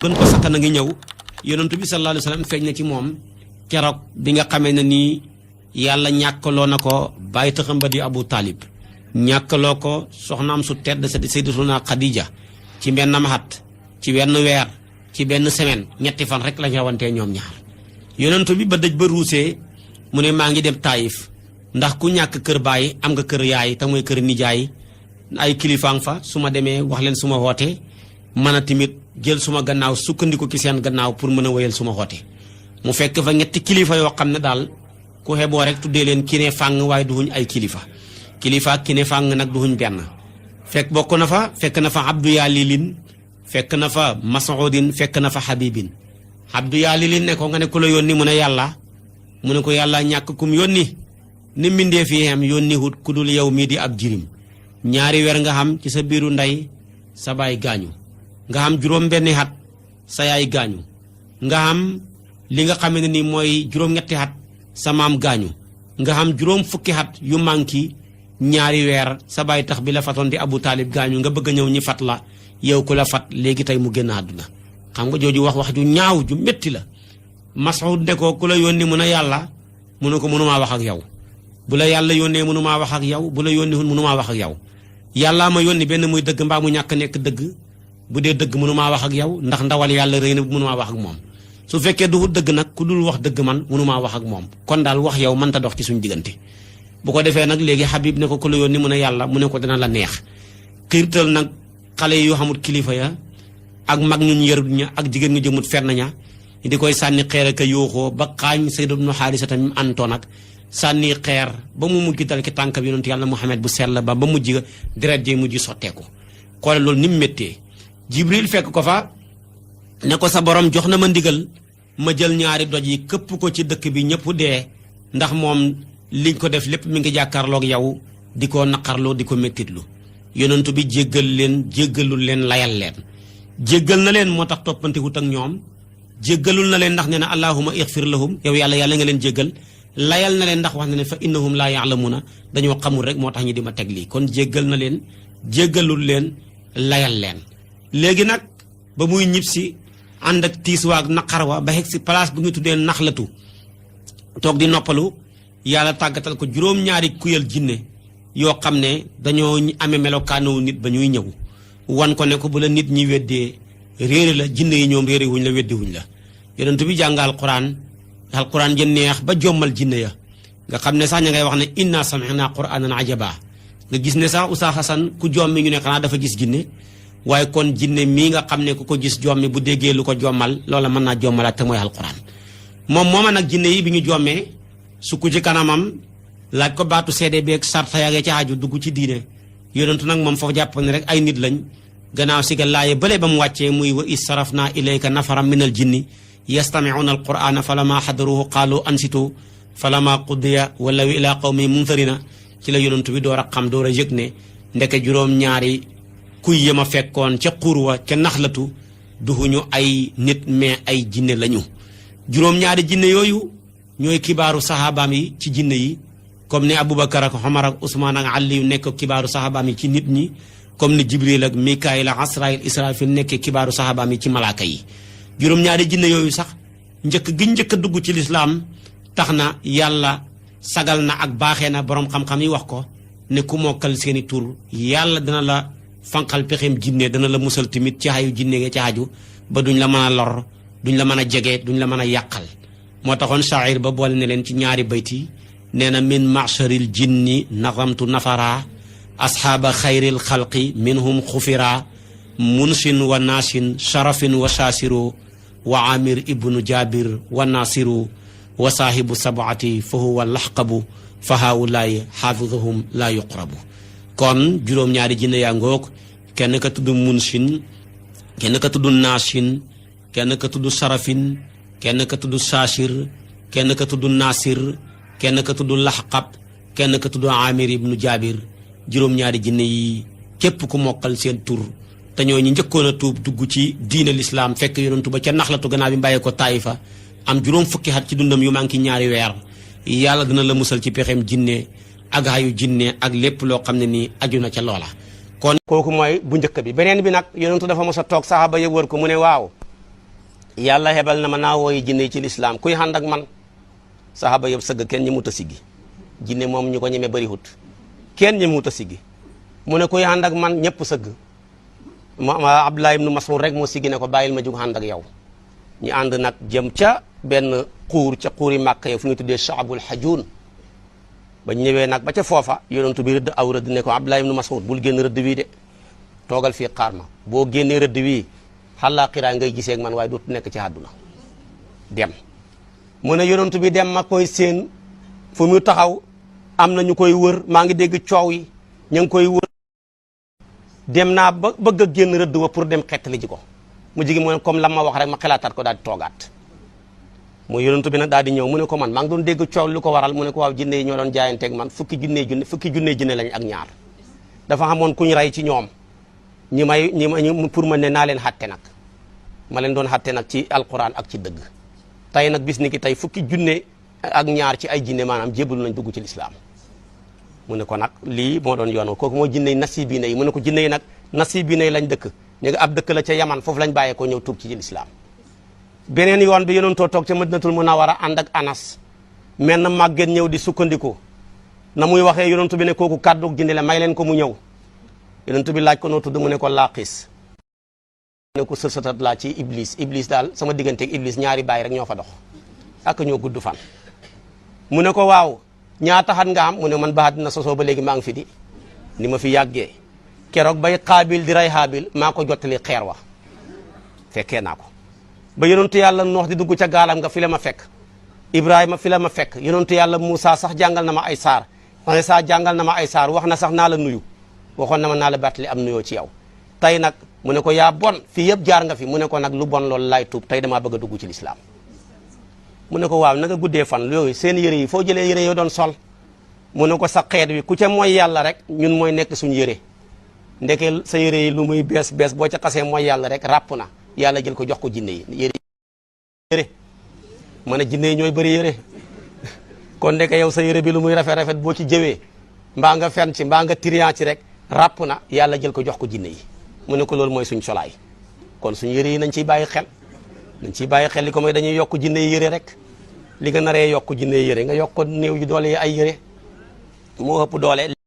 gën ko sakkan a ngi ñëw yonent bi sallallahu alayhi wa sallam feeñ na ci moom keroog bi nga xamee ne nii yàlla ñàkkaloo na ko bàyyi taxam ba di Abu Talib ñàkkaloo ko soxnaam su tedd sa di Sayyidatuna Khadija ci benn xat ci benn weer ci benn semaine ñetti fan rek lañ rawantee ñoom ñaar yonent bi ba dëj ba ruusee mu ne maa ngi dem Taïf ndax ku ñàkk kër baay am nga kër yaay te mooy kër nijaay ay kilifaang fa su ma demee wax leen suma woote mën a tamit jël suma gannaaw sukkandiku ci seen gannaaw pour mën a wéyal suma woote mu fekk fa ñetti kilifa yoo xam ne daal ku xeboo rek tuddee leen ki ne fàng waaye duhuñ ay kilifa ak ki ne fàng nag duhuñ benn fekk bokk na fa fekk na fa Abdu Yaalilin fekk na fa Mas'udin fekk na fa Habibin Abdu Yaalilin ne ko nga ne ku la yónni mu ne yàlla mu ne ko yàlla ñàkk kum yónni ni mbindee fii xam yónni hut ku dul yow mii di ab jirim ñaari weer nga xam ci sa biiru ndey sa baay gaañu nga xam juróom benni xat sa yaay gaañu nga xam li nga xam ne ni mooy juróom-ñetti xat sa maam gaañu nga xam juróom fukki xat yu manki ñaari weer sa baay tax bi la fatoon di Abu Talib gaañu nga bëgg a ñëw ñi fat la yow ku la fat léegi tey mu génn àdduna xam nga jooju wax ju ñaaw ju métti la Mas'ud ne ko ku la yónni mun a yàlla mu ne ko mënumaa wax ak yow bu la yàlla yónnee mënumaa wax ak yow bu la yónni hun mënumaa wax ak yow yàllaa ma yónni benn muy dëgg mbaa mu ñàkk nekk dëgg bu dee dëgg mënumaa wax ak yow ndax ndawal yàlla rëy na mënumaa wax ak moom su fekkee du dëgg nag ku dul wax dëgg man mënumaa wax ak moom kon daal wax yow mënta dox ci suñu diggante bu ko defee nag léegi Habib ne ko ku la yónni mu ne yàlla mu ne ko dina la neex xiirtal nag xale yoo xamul kilifa ya ak mag ñu yarut ña ak jigéen ñu jëmut fenn ña di koy sànni xeer ak a yooxoo ba xaañ Sayd ibnu Haarisa tamit antoon ak sànni xeer ba mu mujj dal ci tànk bi yonent yàlla Muhammad bu sell ba mujj deret jee mujj sotteeku xoole loolu ni mu méttee Jibril fekk ko fa ne ko sa borom jox na ma ndigal ma jël ñaari doj yi këpp ko ci dëkk bi ñëpp dee ndax moom liñ ko def lépp mi ngi jàkkaarloog yow di ko naqarloo di ko méttitlu yonentu bi jéggal leen jéggalul leen layal leen jéggal na leen moo tax toppante wut ak ñoom jéggalul na leen ndax nee na allahumma ighfir lahum yow yàlla nga leen jéggal layal na leen ndax wax na ne fa innahum laa ya'lamuna dañoo xamul rek moo tax ñu di ma teg lii kon jéggal na leen jéggalul leen layal leen léegi nag ba muy ñib si ànd ak tiis waa ak naqar wa ba xeg si place bu ñu tuddee naxlatu toog di noppalu yàlla tàggatal ko juróom-ñaari kuyal jinne yoo xam ne dañoo amee melokaanu nit ba ñuy ñëw wan ko ne ko bu la nit ñi weddee réere la jinne yi ñoom réere wuñ la weddi wuñ la yonent bi jàng alquran ja neex ba jommal jinne ya nga xam ne sax ña ngay wax ne inna sami'na qur'anan ajaba nga gis ne sax Oustaz Assane ku jommi ñu ne xanaa dafa gis jinne waaye kon jinne mii nga xam ne ku ko gis jommi bu déggee lu ko jommal loola mën naa jommalaat te mooy alquran mooma nag jinne yi bi ñu jommee sukk ci kanamam laaj ko baatu seede beeg sarta yaa ci aju dugg ci diine yonentu nag moom foofu jàpp ne rek ay nit lañ gannaaw si ga laaye bële ba mu wàccee muy wa is sarafna ilayka nafaram min al jinni yastami'una al qur'ana falama xadaruhu qaalu ansitu falama qudiya walaw ila qawmi munzarina ci la yonentu bi door a xam door a yëg ne ndeke juróom-ñaari kuy yema fekkoon ca xurwa ca naxlatu duhuñu ay nit mais ay jinne lañu juróom-ñaari jinne yooyu ñooy kibaaru sahabaam yi ci jinne yi comme ni Aboubacar ak Omar ak Ousmane ak Ali nekk kibaaru sahabaam yi ci nit ñi comme ni Jibril ak Mikaayil ak Asraayil Israafil nekk kibaaru sahabaam yi ci malaaka yi juróom-ñaari jinne yooyu sax njëkk a dugg ci lislaam tax na yàlla sagal na ak baaxee na boroom xam-xam yi wax ko ne ku mokkal seeni tur yàlla dana la fanqal pexeem jinne dana la musal tamit ci xayu jinne nga ci xaju ba duñ la mën a lor duñ la mën a jege duñ la mën a yàqal moo taxoon shaa'ir ba boole ne leen ci ñaari bayti nee na min ma'sharil jinni nazamtu nafara asxaaba xayril xalqi minhum xufira munsin wa naasin sharafin wa shaasiru wa amir ibnu jabir wa nasiru wa saahibu sab'ati fa huwa laxqabu fa haawulaay xaafiduhum laa yuqrabu kon juróom-ñaari jinne yaa ngoog kenn ka tudd munsin kenn ka tudd naasin kenn ka tudd sarafin kenn ka tudd saasir kenn ka tudd nasir kenn ka tudd laxqab kenn ka tudd amir ibnu jabir juróom-ñaari jinne yi képp ku mokkal seen tur te ñoo ñi njëkkoon a tuub dugg ci diine lislaam fekk yonentu ba ca naxlatu gannaaw bi mbàyyee ko Taayifa am juróom fukki at ci dundam yu manki ñaari weer yàlla dina la musal ci pexeem jinne ak xayu jinne ak lépp loo xam ne nii aju na ca loola kon kooku mooy bu njëkk bi beneen bi nag yonentu dafa mos a toog saxaaba ya wër ko mu ne waaw yàlla hebal na ma naa wooyi jinne ci lislaam kuy ànd ak man saxaaba yëpp sëgg kenn ñi mut a siggi jinne moom ñu ko ñemee bëri hut kenn ñi mut a siggi mu ne kuy ànd ak man ñëpp sëgg ma Abdullah ibnu Mas'ud rek moo siggi ne ko bàyyil ma jug ànd ak yow ñu ànd nag jëm ca benn xuur ca xuuri Màkka yow fu ñu tuddee Sha'bul Hajuun ba ñëwee nag ba ca foofa yonentu bi rëdd aw rëdd ne ko Abdullah ibnu Mas'ud bul génn rëdd wii de toogal fii xaar ma boo génnee rëdd wii xalaa xiraa ngay gisee ak man waaye dootu nekk ci àdduna dem mu ne yonentu bi dem ma koy seen fu mu taxaw am na ñu koy wër maa ngi dégg coow yi ñu ngi koy wër dem naa ba bëgg a génn rëdd wa pour dem xettali ji ko mu jigi mu ne comme lam ma wax rek ma xelaataat ko daal di toogaat mu yonentu bi nag daal di ñëw mu ne ko man maa ngi doon dégg coow lu ko waral mu ne ko waaw jinne yi ñoo doon jaayanteeg man fukki junne jinne lañ ak ñaar dafa xamoon kuñ rey ci ñoom ñi pour ma ne naa leen xatte nag ma leen doon xatte nag ci alquran ak ci dëgg tey nag bis ni ki tey fukki junne ak ñaar ci ay jinne maanaam jébbalu nañ dugg ci lislaam mu ne ko nag lii moo doon yoon kooku moo jinne yi nasibiina yi mu ne ko jinne yi nag nasibiina yi lañ dëkk ñu nga ab dëkk la ca yaman foofu lañ bàyyee ko ñëw tuub ci lislaam beneen yoon bi yonentoo toog ca madinatul munawwara ànd ak anas mel na màgget ñëw di sukkandiku na muy waxee yonentu bi ne kooku kàddu jinne la may leen ko mu ñëw yonentu bi laaj ko noo tudd mu ne ko laaqis ne ko sësatat laa ci iblis daal sama digganteeg iblis ñaari baay rek ñoo fa dox ak ñoo gudd fan mu ne ko waaw ñaata xat nga am mu ne man ba àddina sosoo ba léegi maa ngi fi di ni ma fi yàggee keroog bay xaabil di rey xaabil maa ko jottali xeer wa fekkee naa ko ba yonentu yàlla noox di dugg ca gaalam nga fi la ma fekk ibrahima fi la ma fekk yonentu yàlla Moussa sax jàngal na ma ay saar Isa jàngal na ma ay saar wax na sax naa la nuyu waxoon na ma naa la battali am nuyoo ci yow tey nag mu ne ko yaa bon fii yëpp jaar nga fi mu ne ko nag lu bon loolu laay tuub tey damaa bëgg a dugg ci lislaam mu ne ko waaw nanga guddee fan yooyu seen yëre yi foo jëlee yëre yoo doon sol mu ne ko sa xeet wi ku ca mooy yàlla rek ñun mooy nekk suñu yëre ndeke sa yëre yi lu muy bees bees boo ca xasee mooy yàlla rek ràpp na yàlla jël ko jox ko jinne yi yëre ma ne jinne yi ñooy bëri yëre kon ndeke yow sa yëre bi lu muy rafet rafet boo ci jëwee mbaa nga fen ci mbaa nga trian ci rek ràpp na yàlla jël ko jox ko jinne yi mu ne ko loolu mooy suñ solaay kon suñ yëre yi nañ ciy bàyyi xel nañ ciy bàyyi xel li ko mooy dañuy yokk jinne yi yëre rek li nga naree yokk jinne yi yëre nga yokk ko néew yu doole yi ay yëre moo ëpp doole